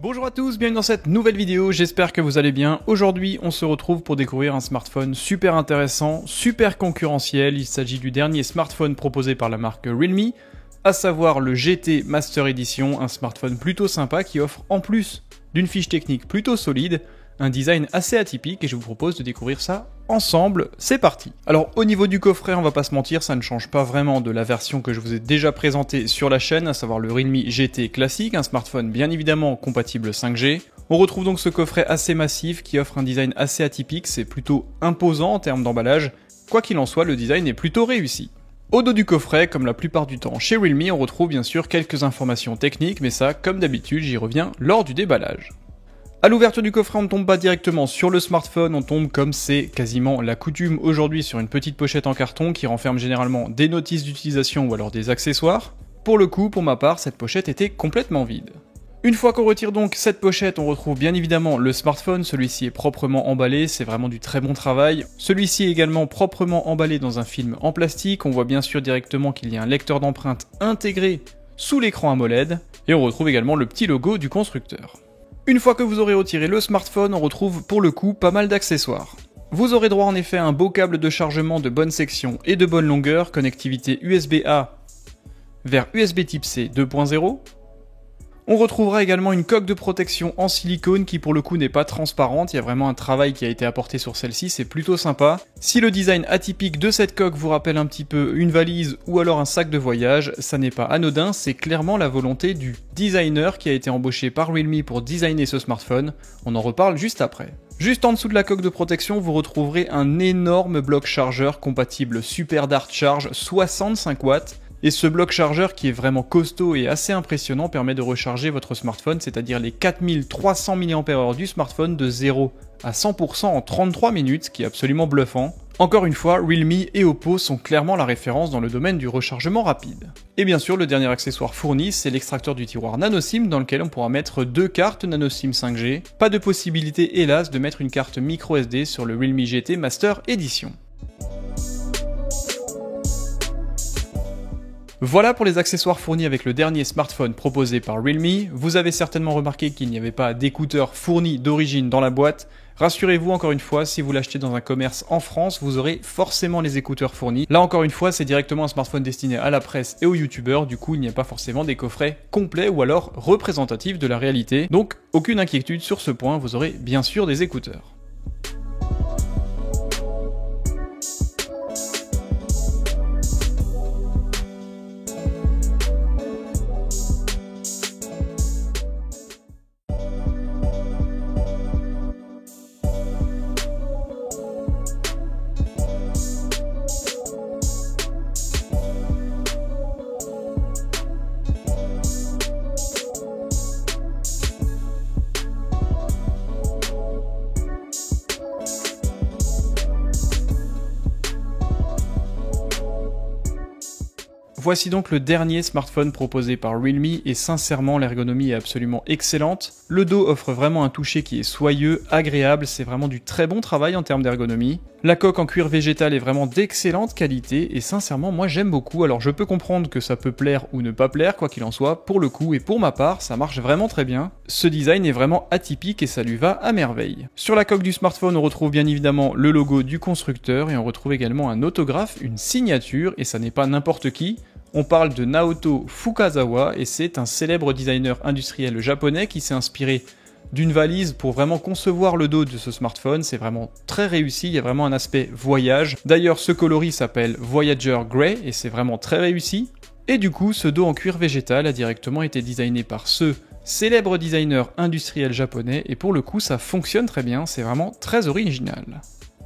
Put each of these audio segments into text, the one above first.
Bonjour à tous, bienvenue dans cette nouvelle vidéo, j'espère que vous allez bien. Aujourd'hui, on se retrouve pour découvrir un smartphone super intéressant, super concurrentiel. Il s'agit du dernier smartphone proposé par la marque Realme, à savoir le GT Master Edition, un smartphone plutôt sympa qui offre en plus d'une fiche technique plutôt solide, un design assez atypique et je vous propose de découvrir ça ensemble. C'est parti. Alors au niveau du coffret, on va pas se mentir, ça ne change pas vraiment de la version que je vous ai déjà présentée sur la chaîne, à savoir le Realme GT classique, un smartphone bien évidemment compatible 5G. On retrouve donc ce coffret assez massif qui offre un design assez atypique, c'est plutôt imposant en termes d'emballage. Quoi qu'il en soit, le design est plutôt réussi. Au dos du coffret, comme la plupart du temps chez Realme, on retrouve bien sûr quelques informations techniques, mais ça, comme d'habitude, j'y reviens lors du déballage. À l'ouverture du coffret, on ne tombe pas directement sur le smartphone, on tombe comme c'est quasiment la coutume aujourd'hui sur une petite pochette en carton qui renferme généralement des notices d'utilisation ou alors des accessoires. Pour le coup, pour ma part, cette pochette était complètement vide. Une fois qu'on retire donc cette pochette, on retrouve bien évidemment le smartphone, celui-ci est proprement emballé, c'est vraiment du très bon travail. Celui-ci est également proprement emballé dans un film en plastique, on voit bien sûr directement qu'il y a un lecteur d'empreintes intégré sous l'écran AMOLED, et on retrouve également le petit logo du constructeur. Une fois que vous aurez retiré le smartphone, on retrouve pour le coup pas mal d'accessoires. Vous aurez droit en effet à un beau câble de chargement de bonne section et de bonne longueur, connectivité USB-A vers USB Type C 2.0. On retrouvera également une coque de protection en silicone qui pour le coup n'est pas transparente, il y a vraiment un travail qui a été apporté sur celle-ci, c'est plutôt sympa. Si le design atypique de cette coque vous rappelle un petit peu une valise ou alors un sac de voyage, ça n'est pas anodin, c'est clairement la volonté du designer qui a été embauché par Realme pour designer ce smartphone, on en reparle juste après. Juste en dessous de la coque de protection, vous retrouverez un énorme bloc chargeur compatible Super Dart Charge 65 watts. Et ce bloc chargeur qui est vraiment costaud et assez impressionnant permet de recharger votre smartphone, c'est-à-dire les 4300 mAh du smartphone de 0 à 100% en 33 minutes, ce qui est absolument bluffant. Encore une fois, Realme et Oppo sont clairement la référence dans le domaine du rechargement rapide. Et bien sûr, le dernier accessoire fourni, c'est l'extracteur du tiroir NanoSIM dans lequel on pourra mettre deux cartes NanoSIM 5G. Pas de possibilité, hélas, de mettre une carte microSD sur le Realme GT Master Edition. Voilà pour les accessoires fournis avec le dernier smartphone proposé par Realme. Vous avez certainement remarqué qu'il n'y avait pas d'écouteurs fournis d'origine dans la boîte. Rassurez-vous encore une fois, si vous l'achetez dans un commerce en France, vous aurez forcément les écouteurs fournis. Là encore une fois, c'est directement un smartphone destiné à la presse et aux youtubeurs, du coup il n'y a pas forcément des coffrets complets ou alors représentatifs de la réalité. Donc aucune inquiétude sur ce point, vous aurez bien sûr des écouteurs. Voici donc le dernier smartphone proposé par Realme et sincèrement l'ergonomie est absolument excellente. Le dos offre vraiment un toucher qui est soyeux, agréable, c'est vraiment du très bon travail en termes d'ergonomie. La coque en cuir végétal est vraiment d'excellente qualité et sincèrement moi j'aime beaucoup, alors je peux comprendre que ça peut plaire ou ne pas plaire, quoi qu'il en soit, pour le coup et pour ma part ça marche vraiment très bien. Ce design est vraiment atypique et ça lui va à merveille. Sur la coque du smartphone on retrouve bien évidemment le logo du constructeur et on retrouve également un autographe, une signature et ça n'est pas n'importe qui. On parle de Naoto Fukazawa et c'est un célèbre designer industriel japonais qui s'est inspiré d'une valise pour vraiment concevoir le dos de ce smartphone. C'est vraiment très réussi, il y a vraiment un aspect voyage. D'ailleurs, ce coloris s'appelle Voyager Grey et c'est vraiment très réussi. Et du coup, ce dos en cuir végétal a directement été designé par ce célèbre designer industriel japonais et pour le coup, ça fonctionne très bien, c'est vraiment très original.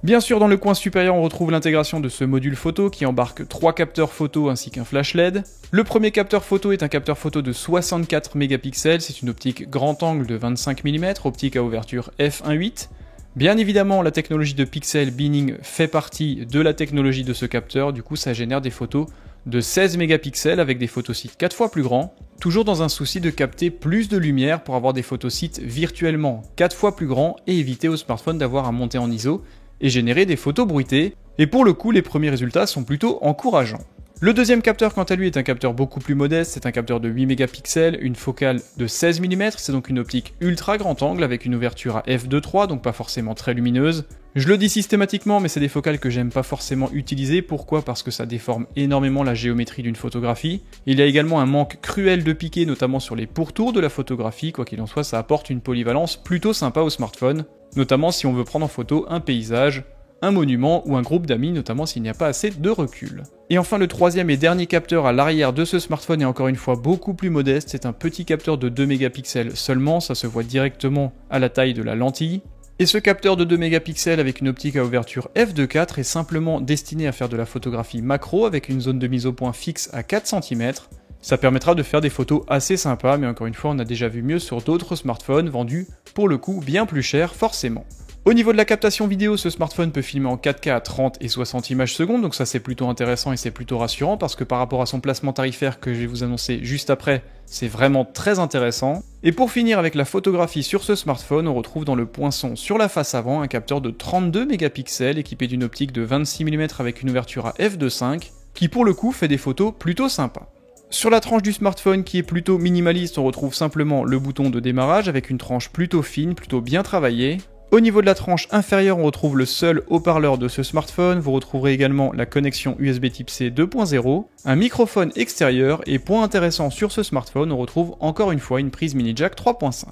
Bien sûr, dans le coin supérieur, on retrouve l'intégration de ce module photo qui embarque 3 capteurs photo ainsi qu'un flash LED. Le premier capteur photo est un capteur photo de 64 mégapixels, c'est une optique grand angle de 25 mm, optique à ouverture f1.8. Bien évidemment, la technologie de pixel binning fait partie de la technologie de ce capteur, du coup ça génère des photos de 16 mégapixels avec des photosites 4 fois plus grands, toujours dans un souci de capter plus de lumière pour avoir des photosites virtuellement 4 fois plus grands et éviter au smartphone d'avoir à monter en ISO et générer des photos bruitées, et pour le coup les premiers résultats sont plutôt encourageants. Le deuxième capteur quant à lui est un capteur beaucoup plus modeste, c'est un capteur de 8 mégapixels, une focale de 16 mm, c'est donc une optique ultra grand angle avec une ouverture à f2.3, donc pas forcément très lumineuse. Je le dis systématiquement, mais c'est des focales que j'aime pas forcément utiliser. Pourquoi? Parce que ça déforme énormément la géométrie d'une photographie. Il y a également un manque cruel de piqué, notamment sur les pourtours de la photographie. Quoi qu'il en soit, ça apporte une polyvalence plutôt sympa au smartphone, notamment si on veut prendre en photo un paysage, un monument ou un groupe d'amis, notamment s'il n'y a pas assez de recul. Et enfin, le troisième et dernier capteur à l'arrière de ce smartphone est encore une fois beaucoup plus modeste. C'est un petit capteur de 2 mégapixels seulement, ça se voit directement à la taille de la lentille. Et ce capteur de 2 mégapixels avec une optique à ouverture f2.4 est simplement destiné à faire de la photographie macro avec une zone de mise au point fixe à 4 cm. Ça permettra de faire des photos assez sympas, mais encore une fois, on a déjà vu mieux sur d'autres smartphones vendus pour le coup bien plus cher forcément. Au niveau de la captation vidéo, ce smartphone peut filmer en 4K à 30 et 60 images secondes, donc ça c'est plutôt intéressant et c'est plutôt rassurant parce que par rapport à son placement tarifaire que je vais vous annoncer juste après, c'est vraiment très intéressant. Et pour finir avec la photographie sur ce smartphone, on retrouve dans le poinçon sur la face avant un capteur de 32 mégapixels équipé d'une optique de 26 mm avec une ouverture à f2.5 qui pour le coup fait des photos plutôt sympas. Sur la tranche du smartphone qui est plutôt minimaliste, on retrouve simplement le bouton de démarrage avec une tranche plutôt fine, plutôt bien travaillée. Au niveau de la tranche inférieure, on retrouve le seul haut-parleur de ce smartphone, vous retrouverez également la connexion USB Type-C 2.0, un microphone extérieur et point intéressant sur ce smartphone, on retrouve encore une fois une prise mini jack 3.5.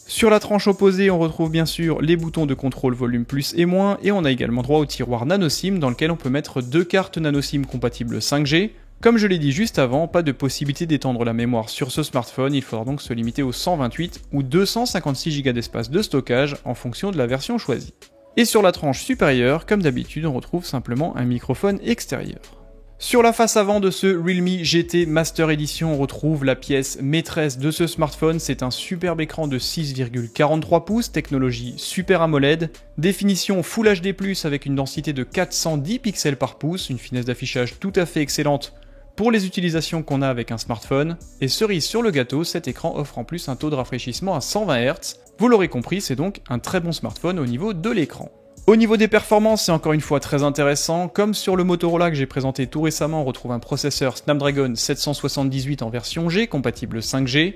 Sur la tranche opposée, on retrouve bien sûr les boutons de contrôle volume plus et moins, et on a également droit au tiroir nano SIM dans lequel on peut mettre 2 cartes nano SIM compatibles 5G. Comme je l'ai dit juste avant, pas de possibilité d'étendre la mémoire sur ce smartphone, il faudra donc se limiter aux 128 ou 256 Go d'espace de stockage en fonction de la version choisie. Et sur la tranche supérieure, comme d'habitude, on retrouve simplement un microphone extérieur. Sur la face avant de ce Realme GT Master Edition, on retrouve la pièce maîtresse de ce smartphone, c'est un superbe écran de 6,43 pouces, technologie Super AMOLED, définition Full HD+, avec une densité de 410 pixels par pouce, une finesse d'affichage tout à fait excellente pour les utilisations qu'on a avec un smartphone, et cerise sur le gâteau, cet écran offre en plus un taux de rafraîchissement à 120 Hz. Vous l'aurez compris, c'est donc un très bon smartphone au niveau de l'écran. Au niveau des performances, c'est encore une fois très intéressant. Comme sur le Motorola que j'ai présenté tout récemment, on retrouve un processeur Snapdragon 778 en version G, compatible 5G,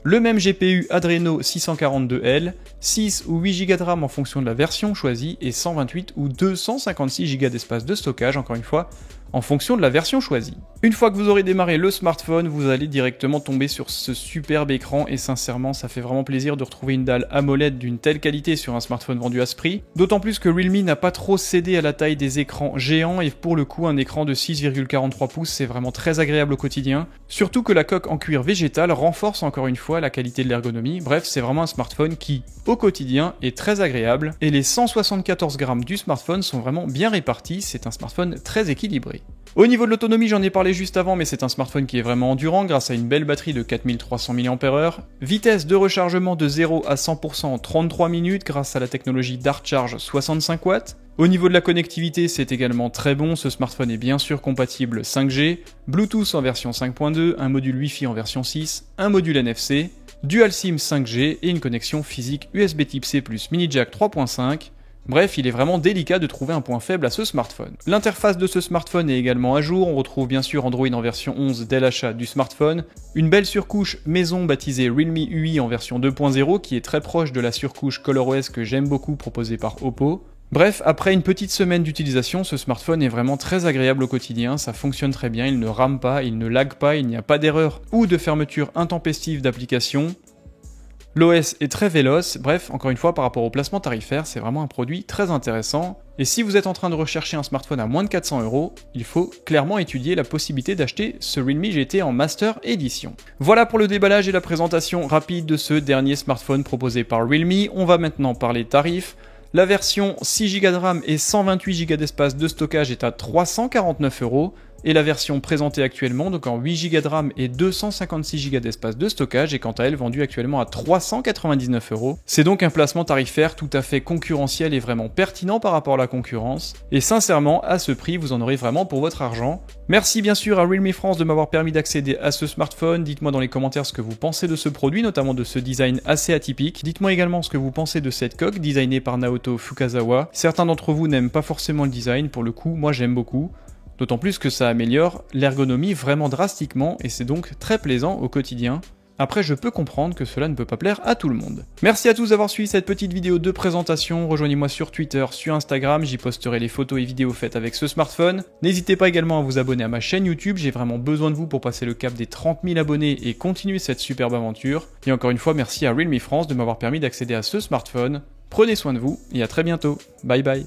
le même GPU Adreno 642L, 6 ou 8 Go de RAM en fonction de la version choisie, et 128 ou 256 Go d'espace de stockage, encore une fois, en fonction de la version choisie. Une fois que vous aurez démarré le smartphone, vous allez directement tomber sur ce superbe écran et sincèrement ça fait vraiment plaisir de retrouver une dalle AMOLED d'une telle qualité sur un smartphone vendu à ce prix, d'autant plus que Realme n'a pas trop cédé à la taille des écrans géants et pour le coup un écran de 6,43 pouces c'est vraiment très agréable au quotidien, surtout que la coque en cuir végétal renforce encore une fois la qualité de l'ergonomie, bref c'est vraiment un smartphone qui au quotidien est très agréable et les 174 grammes du smartphone sont vraiment bien répartis, c'est un smartphone très équilibré. Au niveau de l'autonomie, j'en ai parlé juste avant, mais c'est un smartphone qui est vraiment endurant grâce à une belle batterie de 4300 mAh, vitesse de rechargement de 0 à 100% en 33 minutes grâce à la technologie Dart Charge 65 watts. Au niveau de la connectivité, c'est également très bon, ce smartphone est bien sûr compatible 5G, Bluetooth en version 5.2, un module Wi-Fi en version 6, un module NFC, Dual SIM 5G et une connexion physique USB Type-C plus mini jack 3.5. Bref, il est vraiment délicat de trouver un point faible à ce smartphone. L'interface de ce smartphone est également à jour, on retrouve bien sûr Android en version 11 dès l'achat du smartphone, une belle surcouche maison baptisée Realme UI en version 2.0 qui est très proche de la surcouche ColorOS que j'aime beaucoup proposée par Oppo. Bref, après une petite semaine d'utilisation, ce smartphone est vraiment très agréable au quotidien, ça fonctionne très bien, il ne rame pas, il ne lag pas, il n'y a pas d'erreur ou de fermeture intempestive d'application. L'OS est très véloce, bref, encore une fois, par rapport au placement tarifaire, c'est vraiment un produit très intéressant. Et si vous êtes en train de rechercher un smartphone à moins de 400 €, il faut clairement étudier la possibilité d'acheter ce Realme GT en Master Edition. Voilà pour le déballage et la présentation rapide de ce dernier smartphone proposé par Realme. On va maintenant parler tarifs. La version 6 Go de RAM et 128 Go d'espace de stockage est à 349 €. Et la version présentée actuellement, donc en 8 Go de RAM et 256 Go d'espace de stockage, est quant à elle vendue actuellement à 399 €. C'est donc un placement tarifaire tout à fait concurrentiel et vraiment pertinent par rapport à la concurrence. Et sincèrement, à ce prix, vous en aurez vraiment pour votre argent. Merci bien sûr à Realme France de m'avoir permis d'accéder à ce smartphone. Dites-moi dans les commentaires ce que vous pensez de ce produit, notamment de ce design assez atypique. Dites-moi également ce que vous pensez de cette coque designée par Naoto Fukasawa. Certains d'entre vous n'aiment pas forcément le design, pour le coup, moi j'aime beaucoup. D'autant plus que ça améliore l'ergonomie vraiment drastiquement et c'est donc très plaisant au quotidien. Après, je peux comprendre que cela ne peut pas plaire à tout le monde. Merci à tous d'avoir suivi cette petite vidéo de présentation. Rejoignez-moi sur Twitter, sur Instagram, j'y posterai les photos et vidéos faites avec ce smartphone. N'hésitez pas également à vous abonner à ma chaîne YouTube, j'ai vraiment besoin de vous pour passer le cap des 30 000 abonnés et continuer cette superbe aventure. Et encore une fois, merci à Realme France de m'avoir permis d'accéder à ce smartphone. Prenez soin de vous et à très bientôt. Bye bye.